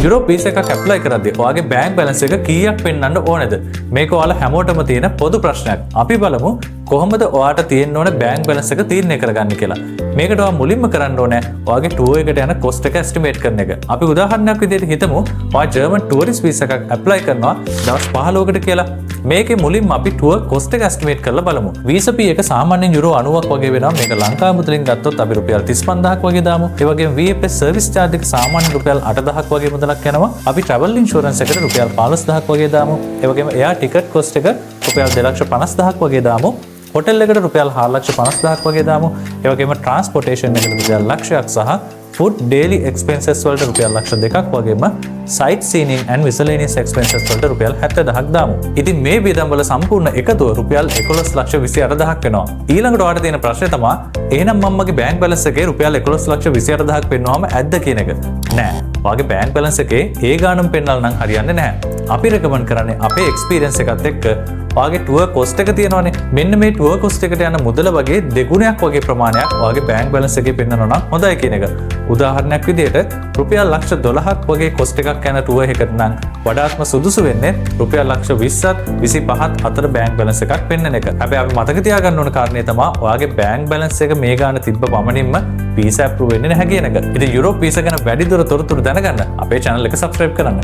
Europe visa එකක් apply කරද්දී ඔයාගේ බැංක් බැලන්ස් එක කීයක් පෙන්වන්න ඕනේද? මේක ඔයාලා හැමෝටම තියෙන පොදු ප්‍රශ්නයක්. අපි බලමු කොහොමද ඔයාට තියෙන්න ඕන බැංක් බැලන්ස් එක තීරණය කරගන්නේ කියලා. මේකට ඔයා මුලින්ම කරන්න ඕනේ ඔයාගේ ටුවර් එකට යන කොස්ට් එක එස්ටිමේට් කරන එක. අපි උදාහරණයක් විදිහට හිතමු ඔයා ජර්මන් ටුවරිස්ට් වීසා එකක් ඇප්ලයි කරනවා දවස් 15කට කියලා. මේකේ මුලින්ම අපි ටුවර් කොස්ට් එක එස්ටිමේට් කරලා බලමු. වීසා ෆී එක සාමාන්‍යයෙන් යුරෝ 90ක් වගේ වෙනවා. මේක ලංකාව මුදලින් ගත්තොත් අපි රුපියල් 35000ක් වගේ දාමු. ඒ වගේම VFS සර්විස් චාර්ජ් එක සාමාන්‍ය රුපියල් 8000ක් වගේ මුදලක් යනවා. අපි ට්‍රැවල් ඉන්ෂුරන්ස් එකට රුපියල් 15000ක් වගේ දාමු. ඒ වගේම එයා ටිකට් කොස්ට් එක රුපියල් 250000ක් වගේ දාමු. හොටෙල් එකට රුපියල් 450000ක් වගේ දාමු. ඒ වගේම ට්‍රාන්ස්පෝර්ටේෂන් එකට රුපියල් ලක්ෂයක් සහ ෆුඩ් ඩේලි එක්ස්පෙන්සස් වලට රුපියල් ලක්ෂ 2ක් වගේම සයිට් සීනින් ඇන්ඩ් මිසලේනියස් එක්ස්පෙන්සස් වලට රුපියල් 70000ක් දාමු. ඉතින් මේ වියදම් වල සම්පූර්ණ එකතුව රුපියල් 11,28,000ක් වෙනවා. ඊළඟට ඔයාලට තියෙන ප්‍රශ්නේ තමයි එහෙනම් මම මගේ බැංක් බැලන්ස් එකේ රුපියල් 11,28,000ක් පෙන්වුවාම ඇද්ද කියන එක. නෑ. ඔයාගේ බැංක් බැලන්ස් එකේ ඒ ගාණම පෙන්වලා නම් හරියන්නේ නැහැ. අපි රෙකමන්ඩ් කරන්නේ අපේ එක්ස්පීරියන්ස් එකත් එක්ක ඔයාගේ ටුවර් කොස්ට් එක තියෙනවනේ. මෙන්න මේ ටුවර් කොස්ට් එකට යන මුදල වගේ දෙගුණයක් වගේ ප්‍රමාණයක් ඔයාගේ බැංක් බැලන්ස් එකේ පෙන්වනවා නම් හොඳයි කියන එක. උදාහරණයක් විදිහට රුපියල් ලක්ෂ 12ක් වගේ කොස්ට් එකක් යන ටුවර් එකකට නම් වඩාත්ම සුදුසු වෙන්නේ රුපියල් ලක්ෂ 20ත් 25ත් අතර බැංක් බැලන්ස් එකක් පෙන්වන එක. හැබැයි අපි මතක තියාගන්න ඕන කාරණේ තමයි ඔයාගේ බැංක් බැලන්ස් එක මේ ගාන තිබ්බ පමණින්ම වීසා අප්‍රූව් වෙන්නේ නැහැ කියන එක. ඉතින් යුරෝප් වීසා ගැන වැඩිදුර තොරතුරු දැනගන්න අපේ channel එක subscribe කරන්න.